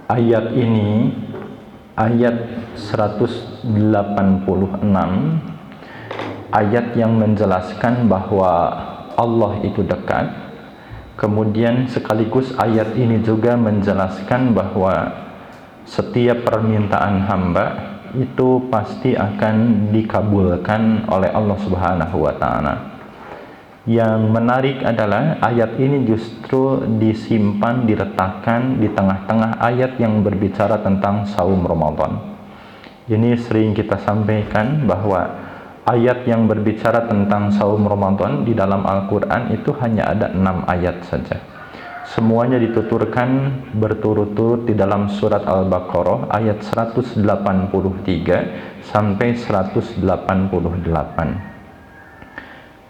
Ayat ini, ayat 186, ayat yang menjelaskan bahwa Allah itu dekat. Kemudian sekaligus ayat ini juga menjelaskan bahwa setiap permintaan hamba itu pasti akan dikabulkan oleh Allah Subhanahu wa taala. Yang menarik adalah ayat ini justru disimpan, diletakkan di tengah-tengah ayat yang berbicara tentang saum Ramadan. Ini sering kita sampaikan bahwa ayat yang berbicara tentang saum Ramadan di dalam Al-Quran itu hanya ada 6 ayat saja. Semuanya dituturkan berturut-turut di dalam surat Al-Baqarah ayat 183 sampai 188.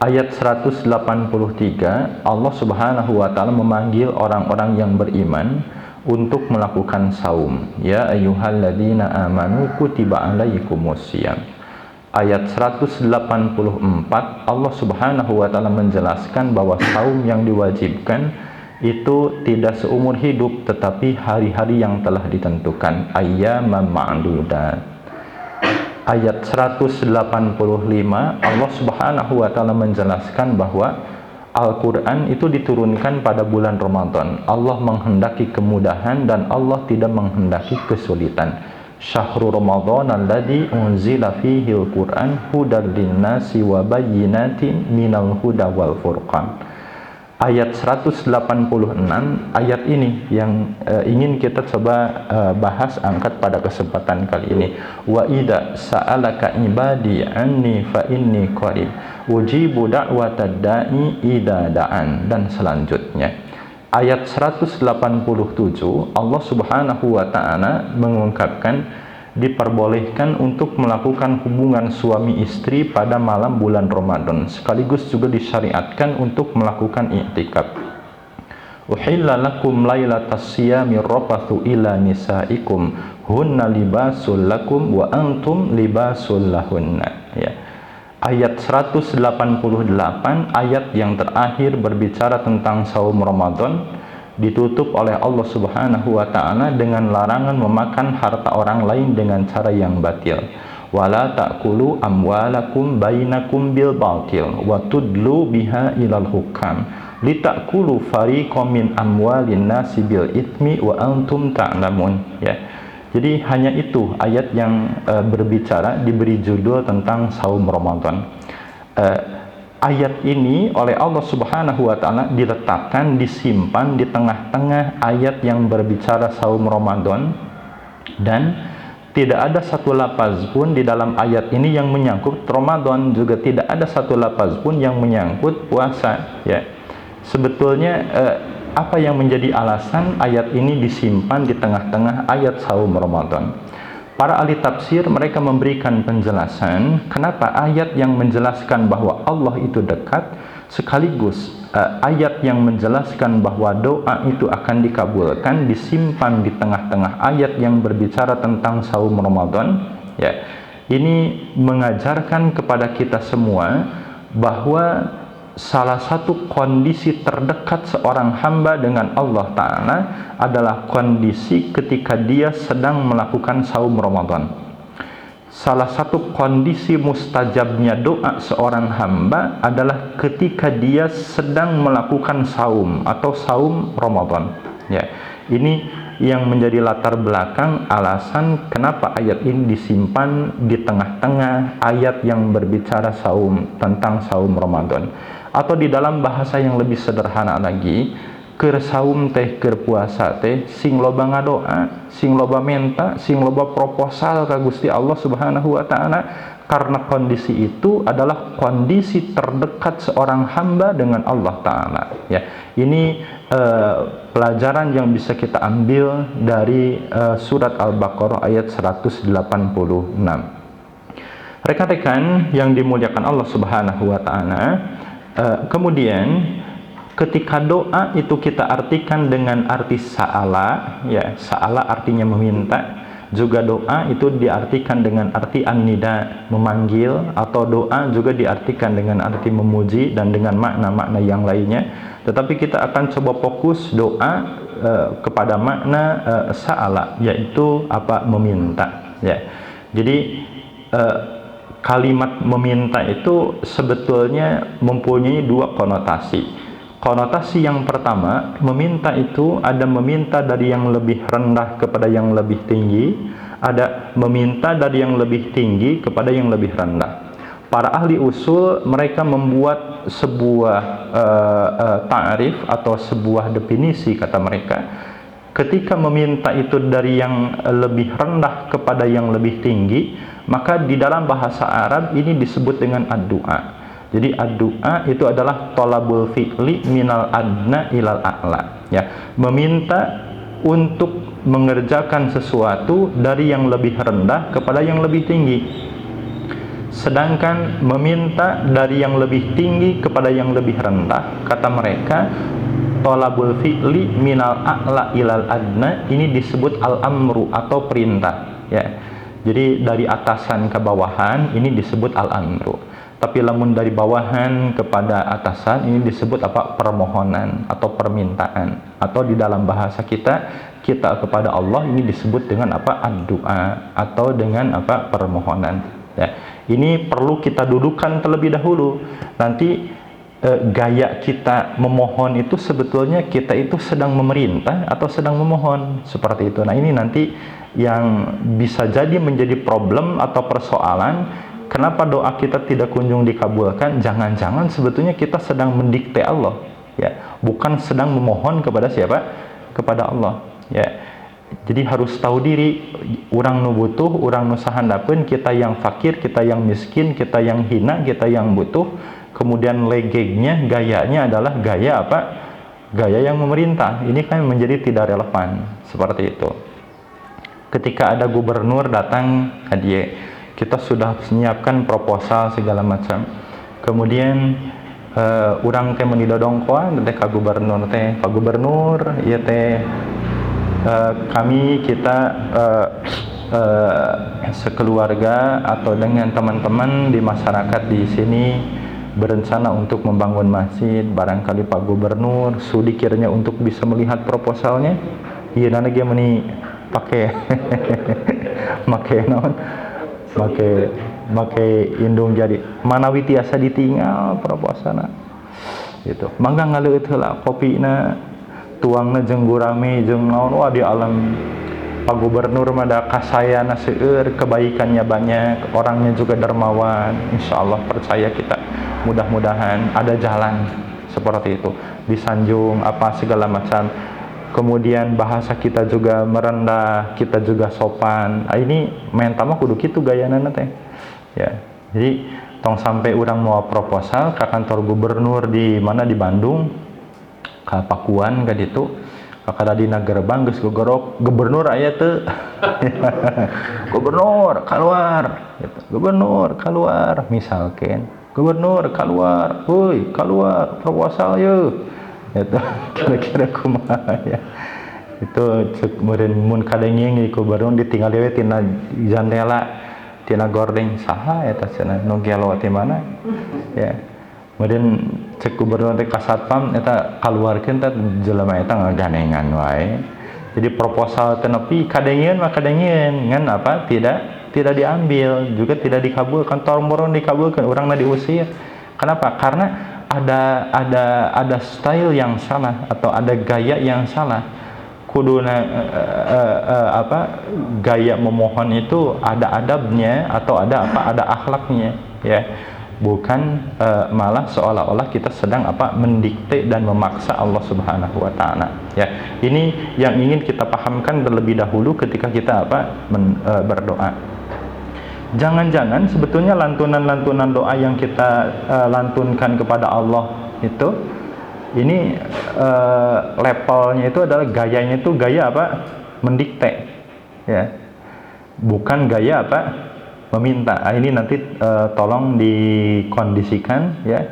Ayat 183, Allah Subhanahu wa taala memanggil orang-orang yang beriman untuk melakukan saum. Ya ayyuhalladzina amanu kutiba alaikumusiyam. Ayat 184, Allah Subhanahu wa taala menjelaskan bahwa saum yang diwajibkan itu tidak seumur hidup, tetapi hari-hari yang telah ditentukan, ayyaman ma'dudat. Ayat 185, Allah Subhanahu wa taala menjelaskan bahwa Al-Quran itu diturunkan pada bulan Ramadan. Allah menghendaki kemudahan dan Allah tidak menghendaki kesulitan. Syahrul Ramadan alladzi unzila fihi al-Quran hudal linnasi wa bayyinatin minal huda wal furqan. Ayat 186, ayat ini yang ingin kita coba bahas, angkat pada kesempatan kali ini. Wa idza sa'alaka ibadi anni fa inni qarib ujibu da'watad da'i idza da'an, dan selanjutnya. Ayat 187, Allah Subhanahu wa taala mengungkapkan diperbolehkan untuk melakukan hubungan suami istri pada malam bulan Ramadan, sekaligus juga disyariatkan untuk melakukan i'tikaf. Uhilla lakum lailatas siyami rafathu ila nisaikum hunna libasul lakum wa antum libasul lahunna. Ya. Ayat 188, ayat yang terakhir berbicara tentang saum Ramadan, ditutup oleh Allah Subhanahu wa taala dengan larangan memakan harta orang lain dengan cara yang batil. Wala ta'kulu amwalakum bainakum bil batil wa tudlu biha ilal hukam litakulu fariqam min amwalin nasi bil itsmi wa antum ta'lamun. Ya. Jadi hanya itu ayat yang berbicara, diberi judul tentang saum Ramadan. Ayat ini oleh Allah Subhanahu wa taala diletakkan, disimpan di tengah-tengah ayat yang berbicara saum Ramadan, dan tidak ada satu lafaz pun di dalam ayat ini yang menyangkut Ramadan, juga tidak ada satu lafaz pun yang menyangkut puasa. Ya. Sebetulnya apa yang menjadi alasan ayat ini disimpan di tengah-tengah ayat saum Ramadan? Para ahli tafsir mereka memberikan penjelasan kenapa ayat yang menjelaskan bahwa Allah itu dekat, sekaligus ayat yang menjelaskan bahwa doa itu akan dikabulkan, disimpan di tengah-tengah ayat yang berbicara tentang saum Ramadan. Ya, ini mengajarkan kepada kita semua bahwa salah satu kondisi terdekat seorang hamba dengan Allah Ta'ala adalah kondisi ketika dia sedang melakukan saum Ramadan. Salah satu kondisi mustajabnya doa seorang hamba adalah ketika dia sedang melakukan saum atau saum Ramadan. Ya, ini yang menjadi latar belakang alasan kenapa ayat ini disimpan di tengah-tengah ayat yang berbicara saum, tentang saum Ramadan. Atau di dalam bahasa yang lebih sederhana lagi, keur saum teh, keur puasa teh, sing loba ngadoa, sing loba menta, sing loba proposal ka Gusti Allah Subhanahu wa taala, karena kondisi itu adalah kondisi terdekat seorang hamba dengan Allah Ta'ala. Ya, ini pelajaran yang bisa kita ambil dari surat Al-Baqarah ayat 186. Rekan-rekan yang dimuliakan Allah Subhanahu wa taala, kemudian ketika doa itu kita artikan dengan arti sa'ala, ya, sa'ala artinya meminta. Juga doa itu diartikan dengan arti an-nida, memanggil, atau doa juga diartikan dengan arti memuji dan dengan makna-makna yang lainnya. Tetapi kita akan coba fokus doa kepada makna sa'ala, yaitu apa, meminta, ya. Jadi kalimat meminta itu sebetulnya mempunyai dua konotasi. Konotasi yang pertama, meminta itu ada meminta dari yang lebih rendah kepada yang lebih tinggi, ada meminta dari yang lebih tinggi kepada yang lebih rendah. Para ahli usul mereka membuat sebuah ta'rif atau sebuah definisi, kata mereka. Ketika meminta itu dari yang lebih rendah kepada yang lebih tinggi, maka di dalam bahasa Arab ini disebut dengan ad-du'a. Jadi ad-du'a itu adalah thalabul fi'li minal adna ilal a'la, ya. Meminta untuk mengerjakan sesuatu dari yang lebih rendah kepada yang lebih tinggi. Sedangkan meminta dari yang lebih tinggi kepada yang lebih rendah, kata mereka, thalabul fi'li minal a'la ilal adna, ini disebut al-amru atau perintah, ya. Jadi dari atasan ke bawahan ini disebut al-amru. Tapi lamun dari bawahan kepada atasan ini disebut apa? Permohonan atau permintaan. Atau di dalam bahasa kita kepada Allah ini disebut dengan apa? Ad-du'a atau dengan apa? Permohonan, ya. Ini perlu kita dudukan terlebih dahulu. Nanti gaya kita memohon itu sebetulnya kita itu sedang memerintah atau sedang memohon, seperti itu. Nah, ini nanti yang bisa jadi menjadi problem atau persoalan. Kenapa doa kita tidak kunjung dikabulkan? Jangan-jangan sebetulnya kita sedang mendikte Allah, ya, bukan sedang memohon kepada siapa? Kepada Allah, ya. Jadi harus tahu diri, orang nu butuh, orang nu sahandapeun, kita yang fakir, kita yang miskin, kita yang hina, kita yang butuh. Kemudian legegnya, gayanya adalah gaya apa? Gaya yang memerintah. Ini kan menjadi tidak relevan, seperti itu. Ketika ada gubernur datang ke dia, kita sudah menyiapkan proposal segala macam. Kemudian urang teh menidodongkoan teh ka gubernur teh, Pak Gubernur, ieu teh kami kita sekeluarga atau dengan teman-teman di masyarakat di sini berencana untuk membangun masjid. Barangkali Pak Gubernur sudi kiranya untuk bisa melihat proposalnya. Ieu na ge meuni pakai make naon? Make indung jadi manawi tiasa ditinggal proposalna gitu. Mangga ngaleueut heula kopina, tuangna jeung gurame jeung naon, wah di alam Pak Gubernur mah da kasayana seueur, kebaikannya banyak, orangnya juga dermawan. Insyaallah percaya kita, mudah-mudahan ada jalan seperti itu. Disanjung apa segala macam. Kemudian bahasa kita juga merendah, kita juga sopan. Nah, ini mentama kudu kitu gayana teh, ya. Jadi tong sampai orang mau proposal ke kantor gubernur di mana, di Bandung, ke Pakuan ka ditu, ka dina gerbang geus gogorok, gubernur aya teu? Gubernur keluar gitu. Gubernur keluar misalkan. Gubernur keluar, woi keluar proposal yeuh. Itu kira-kira kumaha ya. Itu kemudian mun kadenging di gubernur ditinggal dewe tina jendela, tina gordeng saha eta cenah nu gelo ti mana, ya. Kemudian cek gubernur teh ka satpam eta kaluarkeun teh jelema eta ngaganengan wae. Jadi proposal teh nepi kadengieun mah kadengieun ngan apa? Tidak diambil, juga tidak dikabulkan. Tormoron dikabulkan, urangna diusir. Kenapa? Karena ada style yang salah atau ada gaya yang salah. Kuduna gaya memohon itu ada adabnya atau ada akhlaknya, ya. Bukan malah seolah-olah kita sedang mendikte dan memaksa Allah Subhanahu wa taala, ya. Ini yang ingin kita pahamkan terlebih dahulu ketika kita berdoa. Jangan-jangan sebetulnya lantunan-lantunan doa yang kita lantunkan kepada Allah itu, ini levelnya itu adalah gayanya itu gaya mendikte, ya, bukan gaya meminta. Ini nanti tolong dikondisikan, ya,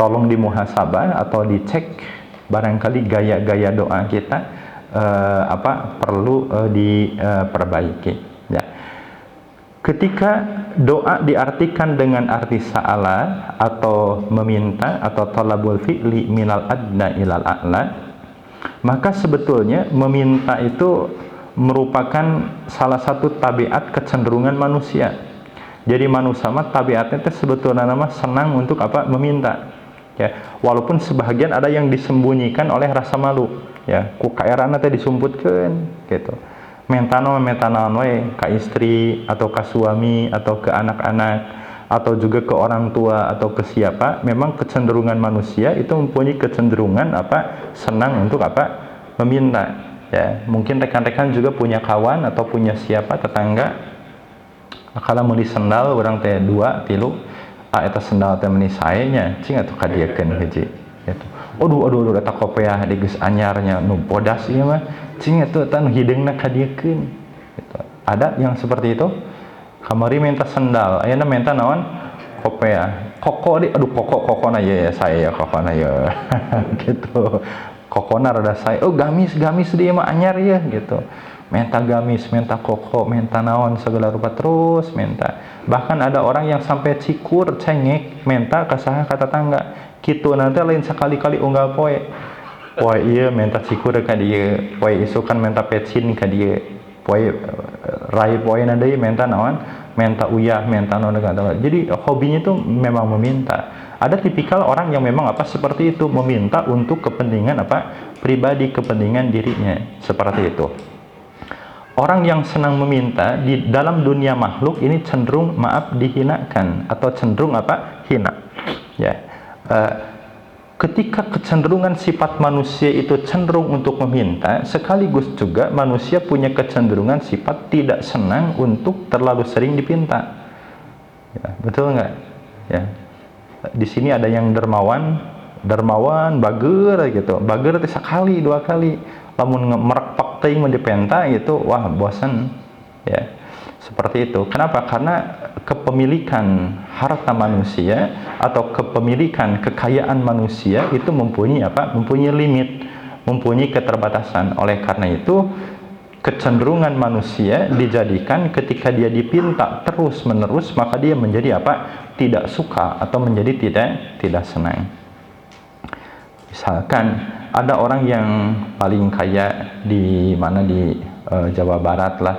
tolong dimuhasabah atau dicek barangkali gaya-gaya doa kita perlu diperbaiki, ya. Ketika doa diartikan dengan arti sa'ala atau meminta atau talabul fi'li minal adna ilal a'la, Maka sebetulnya meminta itu merupakan salah satu tabiat kecenderungan manusia. Jadi manusia mah tabiatnya itu sebetulnya nama senang untuk apa? Meminta. Ya, walaupun sebahagian ada yang disembunyikan oleh rasa malu. Ya, ku kaerana teh disumputkeun gitu. Menta naon we ka istri atau ka suami atau ke anak-anak atau juga ke orang tua atau ke siapa, memang kecenderungan manusia itu mempunyai kecenderungan apa? Senang untuk apa? Meminta. Ya, mungkin rekan-rekan juga punya kawan atau punya siapa tetangga kalau meuli sendal urang teh 2 3 eta sendal teh meuni sae nya cing atuh kadiekeun hiji gitu. Aduh eta kopiah di geus anyarnya nu bodas ieu mah cing atuh eta nu hideungna kadiekeun gitu. Ada yang seperti itu. Kamari minta sendal, ayeuna minta naon? Kopiah. Koko di aduh kokona ya saya kokona ya gitu. Kokona rada sae. Oh gamis dia mah anyar ya gitu. Minta gamis, minta koko, minta naon segala rupa terus minta. Bahkan ada orang yang sampai cikur cengek minta ka saha ka tetangga. Kitu nanti lain sekali-kali unggal poe. Poe ieu minta cikur ka dieu, poe isukan minta pecin ka dieu. Poe rai poe na deui minta naon? Minta uyah, minta naon ka. Jadi hobinya itu memang meminta. Ada tipikal orang yang memang apa seperti itu, meminta untuk kepentingan apa? Pribadi, kepentingan dirinya. Seperti itu. Orang yang senang meminta di dalam dunia makhluk ini cenderung dihinakan atau cenderung apa? Hina. Ya. Ketika kecenderungan sifat manusia itu cenderung untuk meminta, sekaligus juga manusia punya kecenderungan sifat tidak senang untuk terlalu sering dipinta. Ya, betul nggak? Ya. Di sini ada yang dermawan bager gitu. Bager itu sekali 2 kali. Lamun merekpak teuing mun dipenta gitu, wah bosan. Ya. Seperti itu. Kenapa? Karena kepemilikan harta manusia atau kepemilikan kekayaan manusia itu mempunyai apa? Mempunyai limit, mempunyai keterbatasan. Oleh karena itu, kecenderungan manusia dijadikan ketika dia dipinta terus-menerus, maka dia menjadi apa? Tidak suka atau menjadi tidak senang. Misalkan ada orang yang paling kaya di mana di Jawa Barat lah,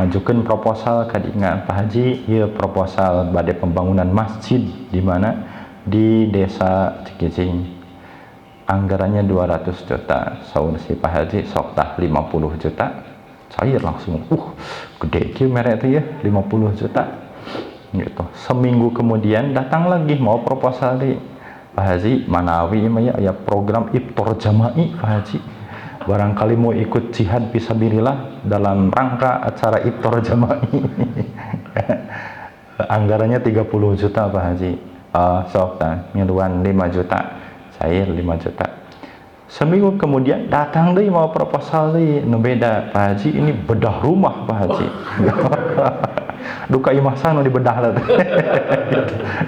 majukan proposal kadingan Pak Haji, ya proposal bade pembangunan masjid di mana di desa Cikijing. Anggarannya 200 juta. Saur si Pak Haji sok tah 50 juta. Cair langsung. Gede kieu mere teh ya, 50 juta. Gitu. Seminggu kemudian datang lagi mau proposal di Pak Haji, manawi ya program iftar jama'i Pak Haji. Barangkali mau ikut jihad fisabilillah dalam rangka acara iftar jama'i. Anggarannya 30 juta Pak Haji. Sok tah ngiluan 5 juta. Cair 5 juta. Seminggu kemudian datang deui mau proposal deui nu beda. Pak Haji, ini bedah rumah Pak Haji. Duka imah sah nu dibedah lah.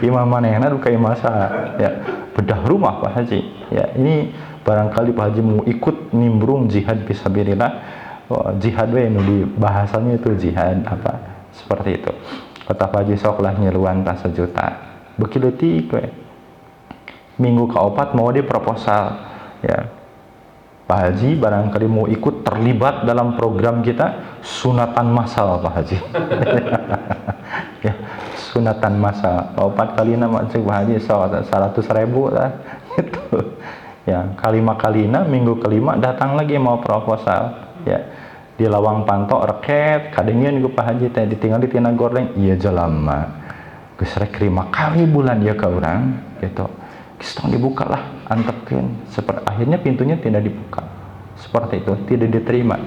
Imah manehna duka imah sah. Ya, bedah rumah Pak Haji. Ya, ini barangkali Pak Haji mau ikut nimbrung jihad fisabilillah. Jihad we nu di bahasanya itu jihad apa? Seperti itu. Kata Pak Haji sok lah nyeluan tas 1 juta. Beki leutik we. Minggu ke-4 mau di proposal. Ya. Pak Haji barangkali mau ikut terlibat dalam program kita sunatan massal Pak Haji. Ya, sunatan massal. 4 kali nama cek Pak Haji 100.000 lah. Gitu. Ya, kalina minggu ke-5 datang lagi mau proposal. Ya. Di lawang pantok reket kadengieun ku Pak Haji teh ditinggal di tina gordeng ieu jelema. Geus rek 5 kali bulan dia ka urang gitu. Kistong dibuka lah, antepkeun. Akhirnya pintunya tidak dibuka. Seperti itu, tidak diterima.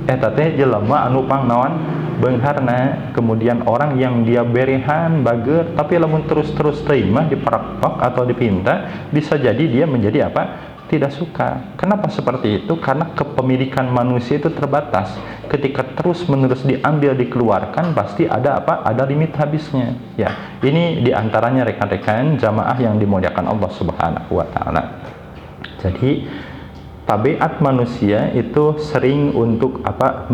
Eta teh jelema anu pang naon beungharna, kemudian orang yang dia berehan bager, tapi lamun terus-terus teuing mah diparak-pak atau dipinta, bisa jadi dia menjadi apa? Tidak suka. Kenapa seperti itu? Karena kepemilikan manusia itu terbatas. Ketika terus-menerus diambil, dikeluarkan, pasti ada apa? Ada limit habisnya. Ya, ini diantaranya rekan-rekan jamaah yang dimuliakan Allah Subhanahu wa Ta'ala. Jadi, tabiat manusia itu sering untuk apa?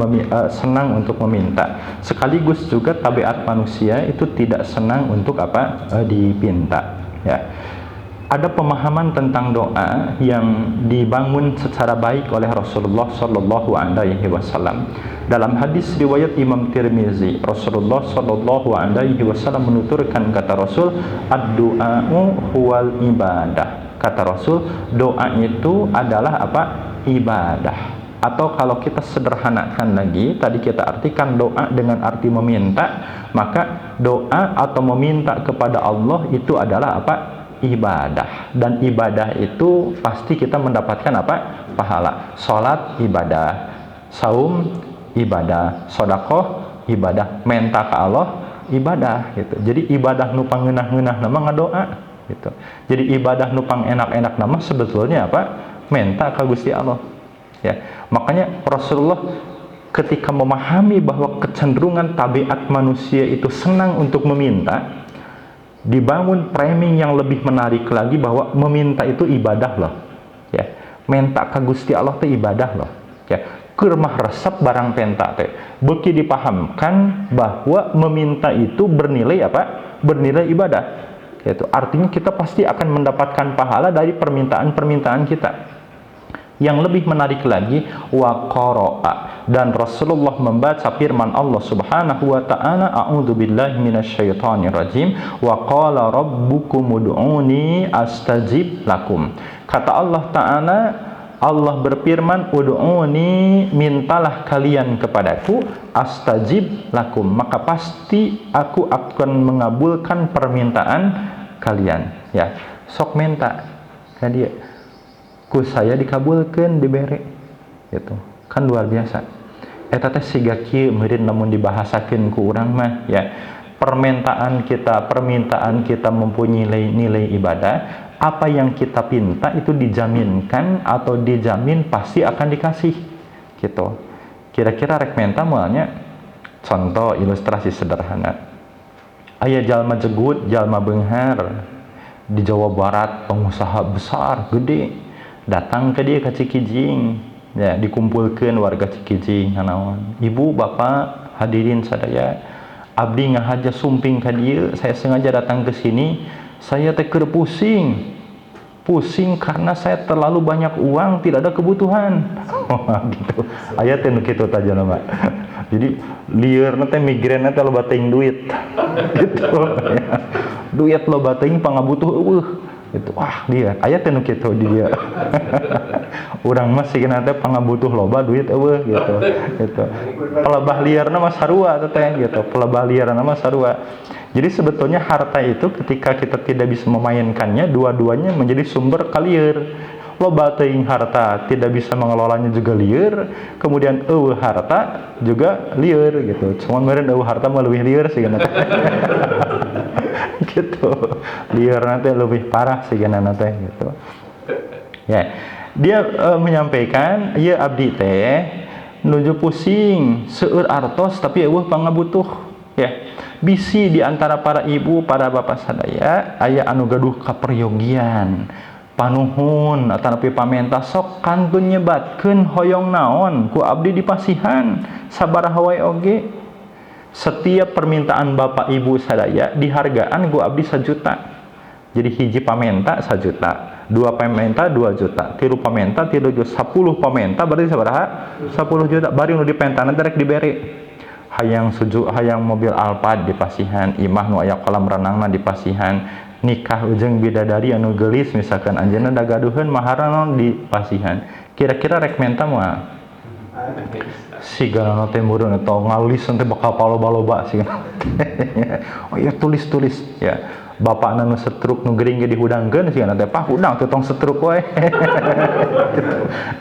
Senang untuk meminta. Sekaligus juga tabiat manusia itu tidak senang untuk apa? Dipinta. Ya. ada pemahaman tentang doa yang dibangun secara baik oleh Rasulullah Shallallahu Alaihi Wasallam. Dalam hadis riwayat Imam Tirmizi, Rasulullah Shallallahu Alaihi Wasallam menuturkan, kata Rasul, ad-du'a'u huwal ibadah. Kata Rasul, doa itu adalah apa? Ibadah. Atau kalau kita sederhanakan lagi, tadi kita artikan doa dengan arti meminta, maka doa atau meminta kepada Allah itu adalah apa? Ibadah. Dan ibadah itu pasti kita mendapatkan apa? Pahala. Salat ibadah, saum ibadah, sedekah ibadah, minta ke Allah ibadah gitu. Jadi ibadah nu pangeunah-ngeunah nama ngadoa gitu. Jadi ibadah nu pang enak-enak nama sebetulnya apa? Minta ka Gusti Allah. Ya. Makanya Rasulullah ketika memahami bahwa kecenderungan tabiat manusia itu senang untuk meminta, dibangun framing yang lebih menarik lagi bahwa meminta itu ibadah loh. Ya, minta ka Gusti Allah itu ibadah loh. Ya, keur mah resep barang penta teh. Beuki dipahamkan bahwa meminta itu bernilai apa? Bernilai ibadah. Yaitu artinya kita pasti akan mendapatkan pahala dari permintaan-permintaan kita. Yang lebih menarik lagi, wa qara'a, dan Rasulullah membaca firman Allah Subhanahu wa taala, a'udzubillahi minasyaitonir rajim, wa qala rabbukum ud'uni astajib lakum. Kata Allah taala, Allah berfirman, ud'uni, mintalah kalian kepadaku, astajib lakum, maka pasti aku akan mengabulkan permintaan kalian. Ya, sok minta ka dia, ku saya dikabulkan dibere gitu kan, luar biasa. Eta teh siga kieu meureun lamun dibahasakeun ku urang mah ya, permintaan kita mempunyai nilai ibadah. Apa yang kita pinta itu dijaminkan atau dijamin pasti akan dikasih gitu. Kira-kira rek menta moalnya, contoh ilustrasi sederhana, aya jalma jegut, jalma beunghar di Jawa Barat, pengusaha besar gede, datang ke dia ke Cikijing, ya, dikumpulkan warga Cikijing, naon, ibu bapak hadirin sadaya, abdi ngahaja sumping ka dia, saya sengaja datang ke sini, saya teh keur pusing karena saya terlalu banyak uang, tidak ada kebutuhan. Gitu. Aya teh nu kitu tah jelema. Jadi lieur teh migrain teh loba teuing duit. Gitu. Ya. Duit loba teuing pangabutuh eueuh. Itu wah dia aya teh nu kitu di dia. Urang mah sigana teh pangabutuh loba duit eueuh gitu. Gitu. Pelebah liarna mah sarua teh gitu. Pelebah liarna mah sarua. Jadi sebetulnya harta itu ketika kita tidak bisa memainkannya, dua-duanya menjadi sumber kalieur. Loba teuing harta tidak bisa mengelolanya juga lieur, kemudian eueuh harta juga lieur gitu. Cuman meureun eueuh harta mah leuwih lieur sigana teh. Gitu. Lieur nanti lebih parah sigana teh gitu. Ya. Dia menyampaikan, ieu abdi teh nuju pusing seueur artos tapi eueuh pangabutuh ya. Bisi di antara para ibu, para bapak sadaya aya anu gaduh kaperyogian, panuhun atanapi pamenta, sok kantun nyebatkeun hoyong naon ku abdi dipasihan sabaraha wae oge. Setiap permintaan bapak ibu sadaya dihargaan ku abdi 1 juta. Jadi hiji pamenta 1 juta, 2 pamenta 2 juta, 3 pamenta 3 juta, 10 pamenta berarti sabaraha? 10 juta. Bari nu dipentana rek dibere. Hayang mobil Alphard dipasihan, imah nu aya kolam renangna dipasihan, nikah ujung bidadari anu geulis misalkan anjeunna da gaduheun maharna naon dipasihan. Kira-kira rek menta moal sigana teh meureun eta ngalis teh bakal paloba-loba sigana. Oh iya tulis ya. Bapakna nu setruk nu gering ge dihudangkeun sigana teh pah hudang teh tong setruk we.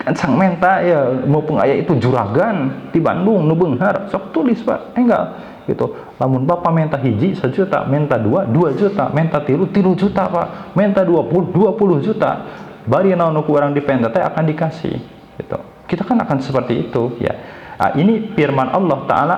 Kan sang menta ya mumpung aya itu juragan di Bandung nu beunghar sok tulis Pak enggal gitu. Lamun bapak menta hiji 1 juta, menta 2 juta, menta 3 juta Pak, menta 20 juta. Bari naon nu ku urang dipenta teh akan dikasih gitu. Kita kan akan seperti itu ya. Ini firman Allah Ta'ala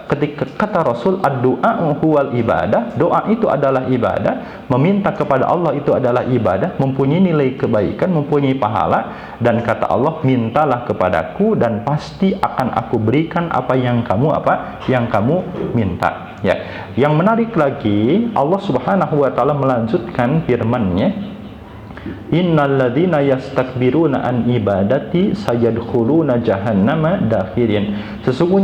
ketika kata Rasul, ad-du'a'u huwal ibadah, doa itu adalah ibadah, meminta kepada Allah itu adalah ibadah, mempunyai nilai kebaikan, mempunyai pahala, dan kata Allah, mintalah kepadaku dan pasti akan aku berikan apa yang kamu minta ya. Yang menarik lagi, Allah Subhanahu wa Ta'ala melanjutkan firman-Nya Innalladzina yastakbiruna an ibadati sayadkhuluna jahannama dakhirin. Sesungguhnya